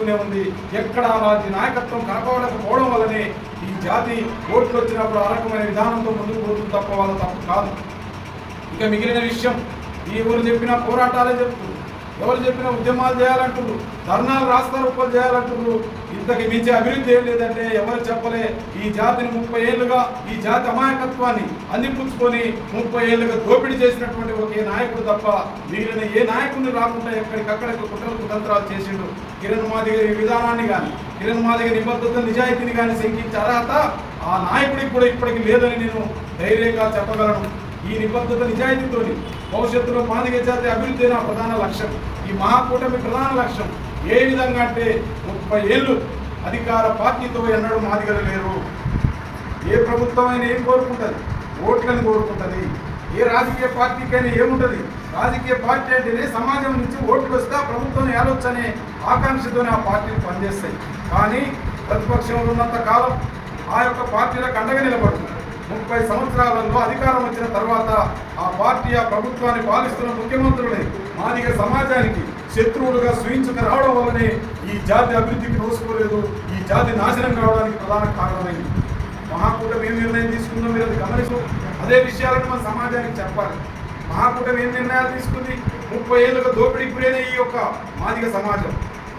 కనిపిస్తూనే ఉంది. ఎక్కడ అలాంటి నాయకత్వం కనపడకపోవడం వల్లనే ఈ జాతి ఓట్లు వచ్చినప్పుడు ఆ రకమైన విధానంతో ముందుకు పోతుంది తప్ప వాళ్ళ తప్పు కాదు. ఇక మిగిలిన విషయం ఎవరు చెప్పినా పోరాటాలే చెప్తున్నారు, ఎవరు చెప్పినా ఉద్యమాలు చేయాలంటున్నారు, ధర్నాలు రాస్తారోకోలు చేయాలంటున్నారు. ఇంతకు మించి అభివృద్ధి ఏం లేదంటే ఎవరు చెప్పలే. ఈ జాతిని 30 ఏళ్లుగా ఈ జాతి అమాయకత్వాన్ని అందిపుచ్చుకొని 30 ఏళ్లుగా దోపిడీ చేసినటువంటి ఒకే నాయకుడు తప్ప మిగిలిన ఏ నాయకుడిని రాకుండా ఎక్కడికక్కడ కుట్రలు కుతంత్రాలు చేసిండు. కిరణ్ మాదిగ విధానాన్ని కానీ, కిరణ్ మాదిగ నిబద్ధత నిజాయితీని కానీ శంకించే అర్హత ఆ నాయకుడికి కూడా ఇప్పటికీ లేదని నేను ధైర్యంగా చెప్పగలను. ఈ నిబద్ధత నిజాయితీతోని భవిష్యత్తులో మాదిగ జాతి అభివృద్ధి నా ప్రధాన లక్ష్యం. ఈ మహాకూటమి ప్రధాన లక్ష్యం ఏ విధంగా అంటే 30 ఏళ్ళు అధికార పార్టీతో ఎన్నడూ మాదిగలు లేరు. ఏ ప్రభుత్వం అయినా ఏం కోరుకుంటుంది? ఓట్లను కోరుకుంటుంది. ఏ రాజకీయ పార్టీకైనా ఏముంటుంది? రాజకీయ పార్టీ అంటేనే సమాజం నుంచి ఓట్లు వస్తే ఆ ప్రభుత్వం ఏలొచ్చనే ఆకాంక్షతోనే ఆ పార్టీలు పనిచేస్తాయి. కానీ ప్రతిపక్షంలో ఉన్నంత కాలం ఆ యొక్క పార్టీలకు అండగా నిలబడుతుంది. 30 సంవత్సరాలలో అధికారం వచ్చిన తర్వాత ఆ పార్టీ ఆ ప్రభుత్వాన్ని పాలిస్తున్న ముఖ్యమంత్రులే మాదిగ సమాజానికి శత్రువులుగా సూచించుకు రావడం వల్లనే ఈ జాతి అభివృద్ధికి నోసుకోలేదు, ఈ జాతి నాశనం కావడానికి ప్రధాన కారణమైంది. మహాకూటమి ఏం నిర్ణయం తీసుకుందో మీరు అది గమనిస్తూ అదే విషయాలను మన సమాజానికి చెప్పాలి. మహాకూటమి ఏం నిర్ణయాలు తీసుకుంది? 30 ఏళ్ళుగా దోపిడీకి గురైన ఈ యొక్క మాదిగ సమాజం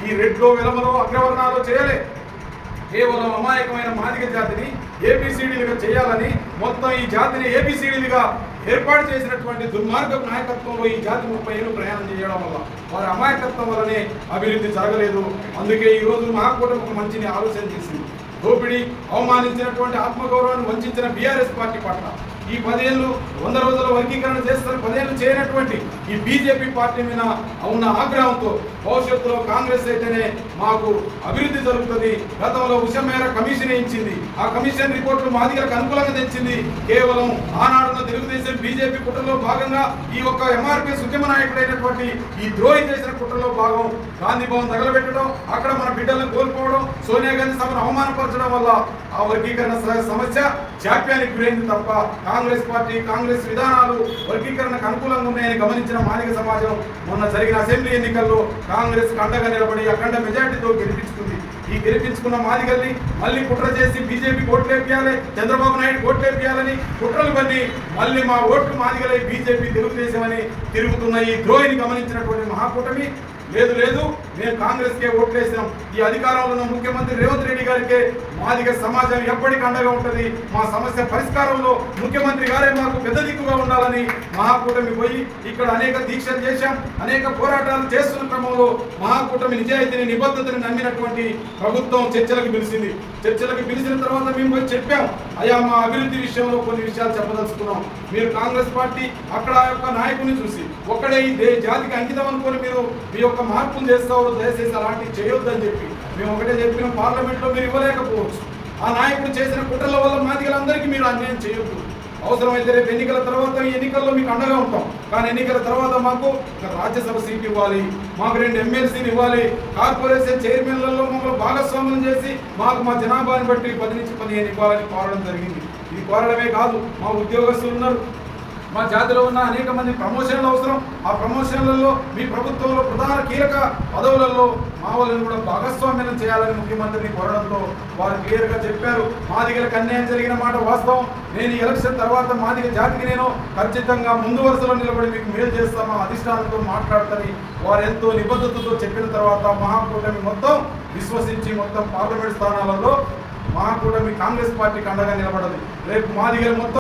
ఈ రెడ్లో వెలమలో అగ్రవర్ణాలు చేయలే. కేవలం అమాయకమైన మాదిగ జాతిని ఏబిసిడీలుగా చేయాలని మొత్తం ఈ జాతిని ఏబిసిడీలుగా ఏర్పాటు చేసినటువంటి దుర్మార్గపు నాయకత్వంలో ఈ జాతి 30 ఏళ్ళు ప్రయాణం చేయడం వల్ల వారి అమాయకత్వం వల్లనే అభివృద్ధి జరగలేదు. అందుకే ఈరోజు మహాకూటమి ఒక మంచిని ఆలోచన చేసింది. దోపిడీ అవమానించినటువంటి ఆత్మగౌరవాన్ని వంచిన బీఆర్ఎస్ పార్టీ పట్ల ఈ 10 ఏళ్ళు 100 రోజుల వర్గీకరణ చేస్తారు 10 ఏళ్ళు చేయనటువంటి ఈ బీజేపీ పార్టీ మీద ఉన్న ఆగ్రహంతో భవిష్యత్తులో కాంగ్రెస్ అయితేనే మాకు అభివృద్ధి జరుగుతుంది. గతంలో ఉషమేర కమిషన్ ఇచ్చింది, ఆ కమిషన్ రిపోర్టులు మాదిగలకు అనుకూలంగా తెచ్చింది. కేవలం ఆనాడున్న తెలుగుదేశం బీజేపీ కుట్రలో భాగంగా ఈ యొక్క ఎంఆర్పీఎస్ ఉద్యమ నాయకుడైనటువంటి ఈ ద్రోహి చేసిన కుట్రలో భాగం గాంధీ భవన్ తగలబెట్టడం, అక్కడ మన బిడ్డలను కోల్పోవడం, సోనియా గాంధీ సభను అవమానపరచడం వల్ల ఆ వర్గీకరణ సమస్య జాప్యానికి గురైంది తప్ప కాంగ్రెస్ పార్టీ కాంగ్రెస్ విధానాలు వర్గీకరణకు అనుకూలంగా ఉన్నాయని గమనించిన మాదిగ సమాజం మొన్న జరిగిన అసెంబ్లీ ఎన్నికల్లో కాంగ్రెస్ అండగా నిలబడి అఖండ మెజార్టీతో గెలిపించుకుంది. ఈ గెలిపించుకున్న మాదిగల్ని మళ్ళీ కుట్ర చేసి బీజేపీ ఓట్లేపియాలి, చంద్రబాబు నాయుడు ఓట్లేపియాలని కుట్రలు పని మళ్ళీ మా ఓట్లు మాదిగలై బీజేపీ తెలుగుదేశం అని తిరుగుతున్న ఈ ద్రోహిని గమనించినటువంటి మహాకూటమి లేదు లేదు మేము కాంగ్రెస్కే ఓట్లేసినాం, ఈ అధికారంలో ఉన్న ముఖ్యమంత్రి రేవంత్ రెడ్డి గారికే మాదిగ సమాజం ఎప్పటికీ అండగా ఉంటుంది, మా సమస్య పరిష్కారంలో ముఖ్యమంత్రి గారే మాకు పెద్ద దిక్కుగా ఉండాలని మహాకూటమి పోయి ఇక్కడ అనేక దీక్షలు చేశాం, అనేక పోరాటాలు చేస్తున్న క్రమంలో మహాకూటమి నిజాయితీని నిబద్ధతని నమ్మినటువంటి ప్రభుత్వం చర్చలకు పిలిచింది. చర్చలకు పిలిచిన తర్వాత మేము పోయి చెప్పాం, అయ్యా మా అభివృద్ధి విషయంలో కొన్ని విషయాలు చెప్పదలుచుకున్నాం. మీరు కాంగ్రెస్ పార్టీ అక్కడ ఆ యొక్క నాయకుడిని చూసి ఒక్కడే ఈ జాతికి అంకితం అనుకొని మీరు మీ యొక్క మార్పులు చేస్తావు, దయచేసి అలాంటివి చేయొద్దని చెప్పి మేము ఒకటే చెప్పిన పార్లమెంట్లో మీరు ఇవ్వలేకపోవచ్చు. ఆ నాయకుడు చేసిన కుట్రల వల్ల మాదిగలందరికీ మీరు అన్యాయం చేయొద్దు. అవసరమైతే రేపు ఎన్నికల తర్వాత ఈ ఎన్నికల్లో మీకు అండగా ఉంటాం, కానీ ఎన్నికల తర్వాత మాకు రాజ్యసభ సీట్ ఇవ్వాలి, మాకు 2 ఎమ్మెల్సీలు ఇవ్వాలి, కార్పొరేషన్ చైర్మన్లలో మమ్మల్ని భాగస్వామ్యం చేసి మాకు మా జనాభాని బట్టి 10 నుంచి 15 ఇవ్వాలని కోరడం జరిగింది. ఇది కోరడమే కాదు, మా ఉద్యోగస్తులు ఉన్నారు, మా జాతిలో ఉన్న అనేక మంది ప్రమోషన్లు అవసరం, ఆ ప్రమోషన్లలో మీ ప్రభుత్వంలో ప్రధాన కీలక పదవులలో మా వాళ్ళని కూడా భాగస్వామ్యం చేయాలని ముఖ్యమంత్రిని కోరడంతో వారు క్లియర్గా చెప్పారు. మాదిగలకు అన్యాయం జరిగిన మాట వాస్తవం, నేను ఎలక్షన్ తర్వాత మాదిగ జాతికి నేను ఖచ్చితంగా ముందు వరుసలో నిలబడి మీకు మేలు చేస్తామా అధిష్టానంతో మాట్లాడతారని వారు ఎంతో నిబద్ధతతో చెప్పిన తర్వాత మహాకూటమి మొత్తం విశ్వసించి మొత్తం పార్లమెంట్ స్థానాలలో మహాకూటమి కాంగ్రెస్ పార్టీకి అండగా నిలబడదు. రేపు మాదిగలు మొత్తం